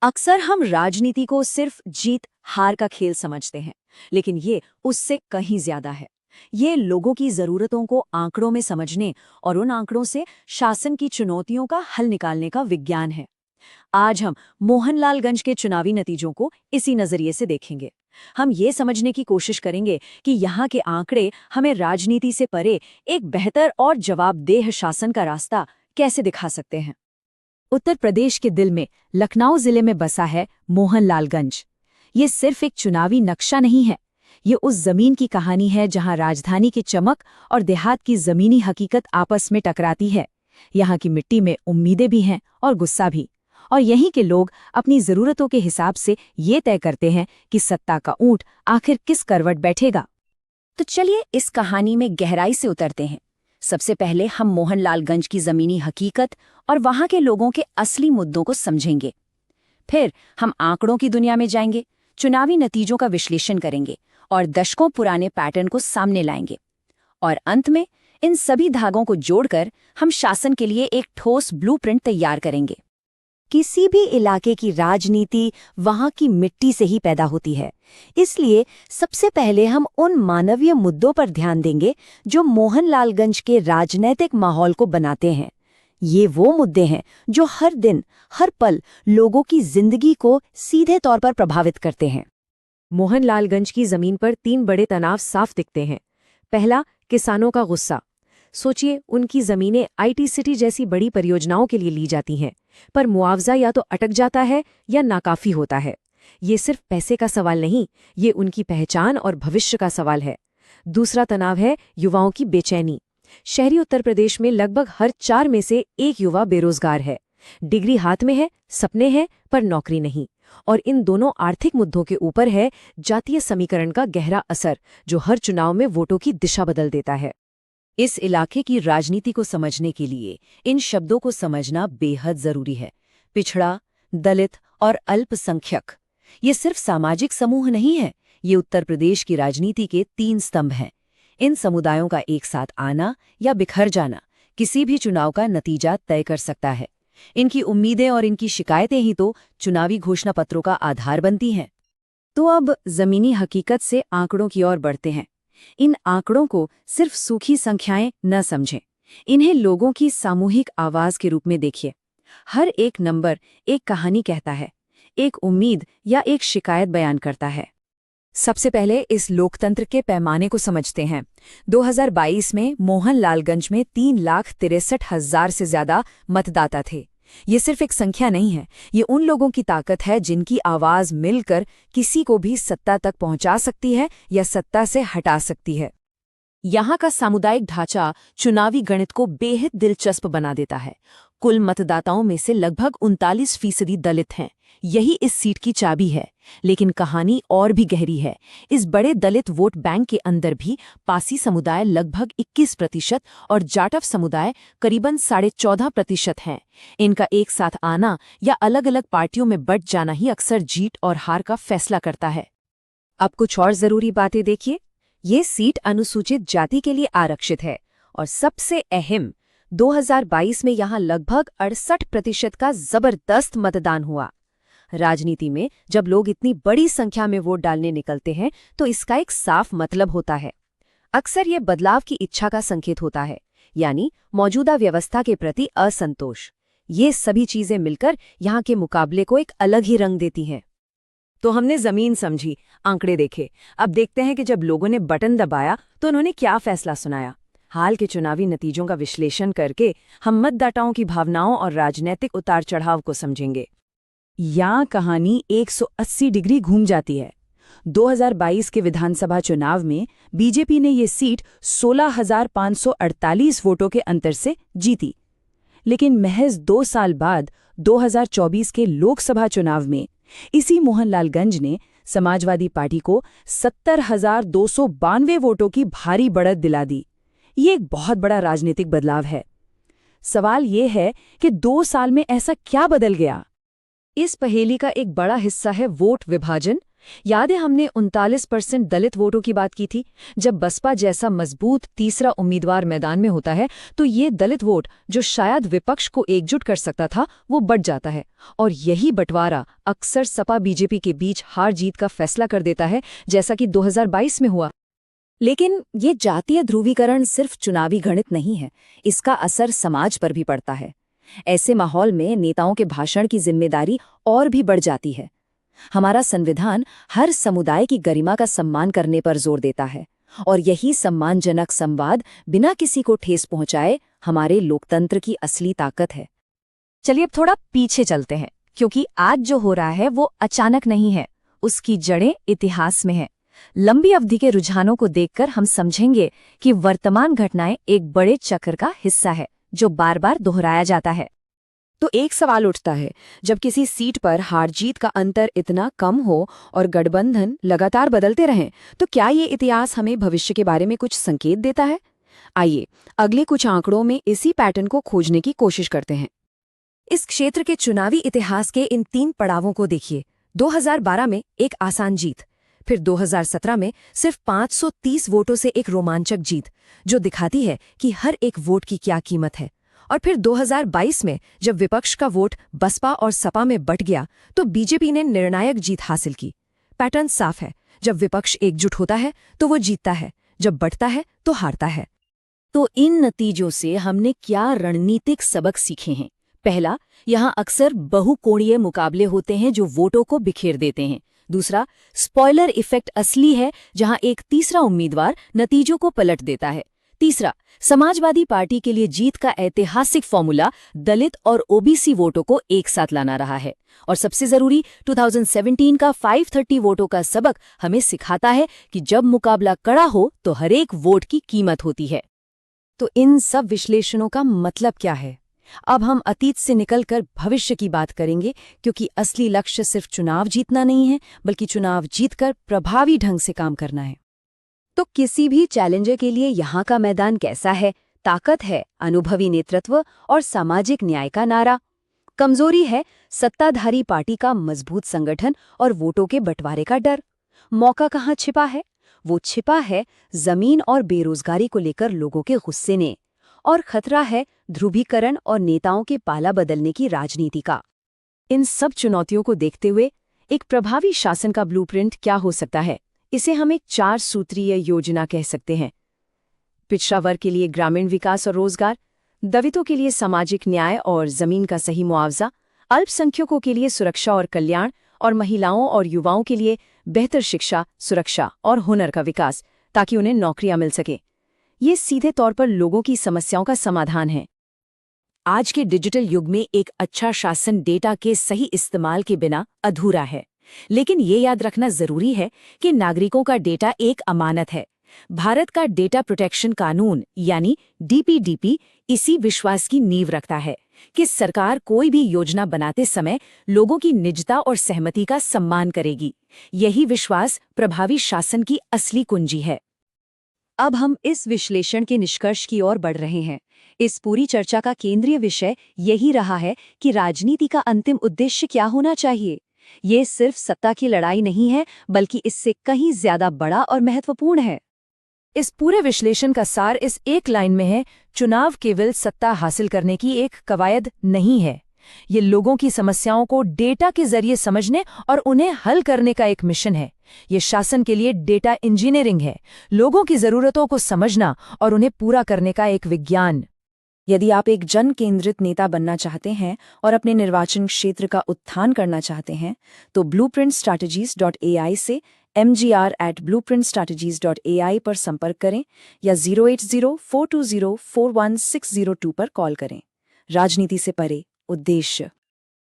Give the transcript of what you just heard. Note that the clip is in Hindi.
अक्सर हम राजनीति को सिर्फ जीत हार का खेल समझते हैं, लेकिन ये उससे कहीं ज्यादा है। ये लोगों की जरूरतों को आंकड़ों में समझने और उन आंकड़ों से शासन की चुनौतियों का हल निकालने का विज्ञान है। आज हम मोहनलालगंज के चुनावी नतीजों को इसी नजरिए से देखेंगे। हम ये समझने की कोशिश करेंगे कि यहाँ के आंकड़े हमें राजनीति से परे एक बेहतर और जवाबदेह शासन का रास्ता कैसे दिखा सकते हैं। उत्तर प्रदेश के दिल में लखनऊ जिले में बसा है मोहनलालगंज। ये सिर्फ एक चुनावी नक्शा नहीं है, ये उस जमीन की कहानी है जहां राजधानी की चमक और देहात की जमीनी हकीकत आपस में टकराती है। यहाँ की मिट्टी में उम्मीदें भी हैं और गुस्सा भी, और यहीं के लोग अपनी जरूरतों के हिसाब से ये तय करते हैं कि सत्ता का ऊंट आखिर किस करवट बैठेगा। तो चलिए इस कहानी में गहराई से उतरते हैं। सबसे पहले हम मोहनलालगंज की जमीनी हकीकत और वहां के लोगों के असली मुद्दों को समझेंगे। फिर हम आंकड़ों की दुनिया में जाएंगे, चुनावी नतीजों का विश्लेषण करेंगे और दशकों पुराने पैटर्न को सामने लाएंगे। और अंत में इन सभी धागों को जोड़कर हम शासन के लिए एक ठोस ब्लूप्रिंट तैयार करेंगे। किसी भी इलाके की राजनीति वहां की मिट्टी से ही पैदा होती है, इसलिए सबसे पहले हम उन मानवीय मुद्दों पर ध्यान देंगे जो मोहनलालगंज के राजनैतिक माहौल को बनाते हैं। ये वो मुद्दे हैं जो हर दिन हर पल लोगों की जिंदगी को सीधे तौर पर प्रभावित करते हैं। मोहनलालगंज की जमीन पर 3 बड़े तनाव साफ दिखते हैं। पहला, किसानों का गुस्सा। सोचिए, उनकी जमीनें आईटी सिटी जैसी बड़ी परियोजनाओं के लिए ली जाती हैं, पर मुआवजा या तो अटक जाता है या नाकाफी होता है। ये सिर्फ पैसे का सवाल नहीं, ये उनकी पहचान और भविष्य का सवाल है। दूसरा तनाव है युवाओं की बेचैनी। शहरी उत्तर प्रदेश में लगभग हर 4 में से 1 युवा बेरोजगार है। डिग्री हाथ में है, सपने हैं, पर नौकरी नहीं। और इन दोनों आर्थिक मुद्दों के ऊपर है जातीय समीकरण का गहरा असर, जो हर चुनाव में वोटों की दिशा बदल देता है। इस इलाके की राजनीति को समझने के लिए इन शब्दों को समझना बेहद जरूरी है। पिछड़ा, दलित और अल्पसंख्यक, ये सिर्फ सामाजिक समूह नहीं है, ये उत्तर प्रदेश की राजनीति के 3 स्तंभ हैं। इन समुदायों का एक साथ आना या बिखर जाना किसी भी चुनाव का नतीजा तय कर सकता है। इनकी उम्मीदें और इनकी शिकायतें ही तो चुनावी घोषणापत्रों का आधार बनती हैं। तो अब जमीनी हकीकत से आंकड़ों की ओर बढ़ते हैं। इन आंकड़ों को सिर्फ सूखी संख्याएं न समझें, इन्हें लोगों की सामूहिक आवाज के रूप में देखिए। हर एक नंबर एक कहानी कहता है, एक उम्मीद या एक शिकायत बयान करता है। सबसे पहले इस लोकतंत्र के पैमाने को समझते हैं। 2022 में मोहनलालगंज में 3,63,000 से ज्यादा मतदाता थे। ये सिर्फ एक संख्या नहीं है, ये उन लोगों की ताकत है जिनकी आवाज मिलकर किसी को भी सत्ता तक पहुंचा सकती है या सत्ता से हटा सकती है। यहाँ का सामुदायिक ढांचा चुनावी गणित को बेहद दिलचस्प बना देता है। कुल मतदाताओं में से लगभग 39% दलित हैं। यही इस सीट की चाबी है। लेकिन कहानी और भी गहरी है। इस बड़े दलित वोट बैंक के अंदर भी पासी समुदाय लगभग 21% और जाटव समुदाय करीबन 14.5% हैं। इनका एक साथ आना या अलग अलग पार्टियों में बंट जाना ही अक्सर जीत और हार का फैसला करता है। अब कुछ और जरूरी बातें देखिए। ये सीट अनुसूचित जाति के लिए आरक्षित है और सबसे अहम, 2022 में यहाँ लगभग 68% का जबरदस्त मतदान हुआ। राजनीति में जब लोग इतनी बड़ी संख्या में वोट डालने निकलते हैं तो इसका एक साफ मतलब होता है। अक्सर ये बदलाव की इच्छा का संकेत होता है, यानी मौजूदा व्यवस्था के प्रति असंतोष। ये सभी चीजें मिलकर यहाँ के मुकाबले को एक अलग ही रंग देती हैं। तो हमने जमीन समझी, आंकड़े देखे। अब देखते हैं कि जब लोगों ने बटन दबाया तो उन्होंने क्या फैसला सुनाया। हाल के चुनावी नतीजों का विश्लेषण करके हम मतदाताओं की भावनाओं और राजनीतिक उतार चढ़ाव को समझेंगे। यहाँ कहानी 180 डिग्री घूम जाती है। 2022 के विधानसभा चुनाव में बीजेपी ने ये सीट 16,548 वोटों के अंतर से जीती। लेकिन महज 2 साल बाद 2024 के लोकसभा चुनाव में इसी मोहनलालगंज ने समाजवादी पार्टी को 70,292 वोटों की भारी बढ़त दिला दी। ये एक बहुत बड़ा राजनीतिक बदलाव है। सवाल ये है कि 2 साल में ऐसा क्या बदल गया? इस पहेली का एक बड़ा हिस्सा है वोट विभाजन। याद है हमने 39% दलित वोटों की बात की थी। जब बसपा जैसा मजबूत तीसरा उम्मीदवार मैदान में होता है तो ये दलित वोट जो शायद विपक्ष को एकजुट कर सकता था वो बढ़ जाता है, और यही बंटवारा अक्सर सपा बीजेपी के बीच हार जीत का फैसला कर देता है, जैसा कि 2022 में हुआ। लेकिन ये जातीय ध्रुवीकरण सिर्फ चुनावी गणित नहीं है, इसका असर समाज पर भी पड़ता है। ऐसे माहौल में नेताओं के भाषण की जिम्मेदारी और भी बढ़ जाती है। हमारा संविधान हर समुदाय की गरिमा का सम्मान करने पर जोर देता है, और यही सम्मानजनक संवाद बिना किसी को ठेस पहुंचाए हमारे लोकतंत्र की असली ताकत है। चलिए अब थोड़ा पीछे चलते हैं, क्योंकि आज जो हो रहा है वो अचानक नहीं है, उसकी जड़ें इतिहास में हैं। लंबी अवधि के रुझानों को देखकर हम समझेंगे कि वर्तमान घटनाएं एक बड़े चक्र का हिस्सा है जो बार बार दोहराया जाता है। तो एक सवाल उठता है, जब किसी सीट पर हार जीत का अंतर इतना कम हो और गठबंधन लगातार बदलते रहें, तो क्या ये इतिहास हमें भविष्य के बारे में कुछ संकेत देता है? आइए अगले कुछ आंकड़ों में इसी पैटर्न को खोजने की कोशिश करते हैं। इस क्षेत्र के चुनावी इतिहास के इन 3 पड़ावों को देखिए। 2012 में एक आसान जीत, फिर 2017 में सिर्फ 530 वोटों से एक रोमांचक जीत जो दिखाती है कि हर एक वोट की क्या कीमत है, और फिर 2022 में जब विपक्ष का वोट बसपा और सपा में बंट गया तो बीजेपी ने निर्णायक जीत हासिल की। पैटर्न साफ है, जब विपक्ष एकजुट होता है तो वो जीतता है, जब बंटता है तो हारता है। तो इन नतीजों से हमने क्या रणनीतिक सबक सीखे हैं? पहला, यहाँ अक्सर बहुकोणीय मुकाबले होते हैं जो वोटों को बिखेर देते हैं। दूसरा, स्पॉइलर इफेक्ट असली है, जहां एक तीसरा उम्मीदवार नतीजों को पलट देता है। तीसरा, समाजवादी पार्टी के लिए जीत का ऐतिहासिक फॉर्मूला दलित और ओबीसी वोटों को एक साथ लाना रहा है। और सबसे जरूरी, 2017 का 530 वोटों का सबक हमें सिखाता है कि जब मुकाबला कड़ा हो तो हर एक वोट की कीमत होती है। तो इन सब विश्लेषणों का मतलब क्या है? अब हम अतीत से निकलकर भविष्य की बात करेंगे, क्योंकि असली लक्ष्य सिर्फ चुनाव जीतना नहीं है, बल्कि चुनाव जीतकर प्रभावी ढंग से काम करना है। तो किसी भी चैलेंजर के लिए यहाँ का मैदान कैसा है? ताकत है अनुभवी नेतृत्व और सामाजिक न्याय का नारा। कमजोरी है सत्ताधारी पार्टी का मजबूत संगठन और वोटों के बंटवारे का डर। मौका कहाँ छिपा है? वो छिपा है जमीन और बेरोजगारी को लेकर लोगों के गुस्से ने, और खतरा है ध्रुवीकरण और नेताओं के पाला बदलने की राजनीति का। इन सब चुनौतियों को देखते हुए एक प्रभावी शासन का ब्लूप्रिंट क्या हो सकता है? इसे हम एक 4 सूत्रीय योजना कह सकते हैं। पिछड़ा वर्ग के लिए ग्रामीण विकास और रोजगार, दलितों के लिए सामाजिक न्याय और जमीन का सही मुआवजा, अल्पसंख्यकों के लिए सुरक्षा और कल्याण, और महिलाओं और युवाओं के लिए बेहतर शिक्षा, सुरक्षा और हुनर का विकास, ताकि उन्हें नौकरियां मिल सके। ये सीधे तौर पर लोगों की समस्याओं का समाधान है। आज के डिजिटल युग में एक अच्छा शासन डेटा के सही इस्तेमाल के बिना अधूरा है, लेकिन ये याद रखना जरूरी है कि नागरिकों का डेटा एक अमानत है। भारत का डेटा प्रोटेक्शन कानून यानी डीपीडीपी इसी विश्वास की नींव रखता है कि सरकार कोई भी योजना बनाते समय लोगों की निजता और सहमति का सम्मान करेगी। यही विश्वास प्रभावी शासन की असली कुंजी है। अब हम इस विश्लेषण के निष्कर्ष की ओर बढ़ रहे हैं। इस पूरी चर्चा का केंद्रीय विषय यही रहा है कि राजनीति का अंतिम उद्देश्य क्या होना चाहिए। ये सिर्फ सत्ता की लड़ाई नहीं है, बल्कि इससे कहीं ज्यादा बड़ा और महत्वपूर्ण है। इस पूरे विश्लेषण का सार इस एक लाइन में है: चुनाव केवल सत्ता हासिल करने की एक कवायद नहीं है, ये लोगों की समस्याओं को डेटा के जरिए समझने और उन्हें हल करने का एक मिशन है। ये शासन के लिए डेटा इंजीनियरिंग है, लोगों की जरूरतों को समझना और उन्हें पूरा करने का एक विज्ञान। यदि आप एक जन केंद्रित नेता बनना चाहते हैं और अपने निर्वाचन क्षेत्र का उत्थान करना चाहते हैं, तो blueprintstrategies.ai से mgr@blueprintstrategies.ai पर संपर्क करें या 08042041602 पर कॉल करें। राजनीति से परे, उद्देश्य।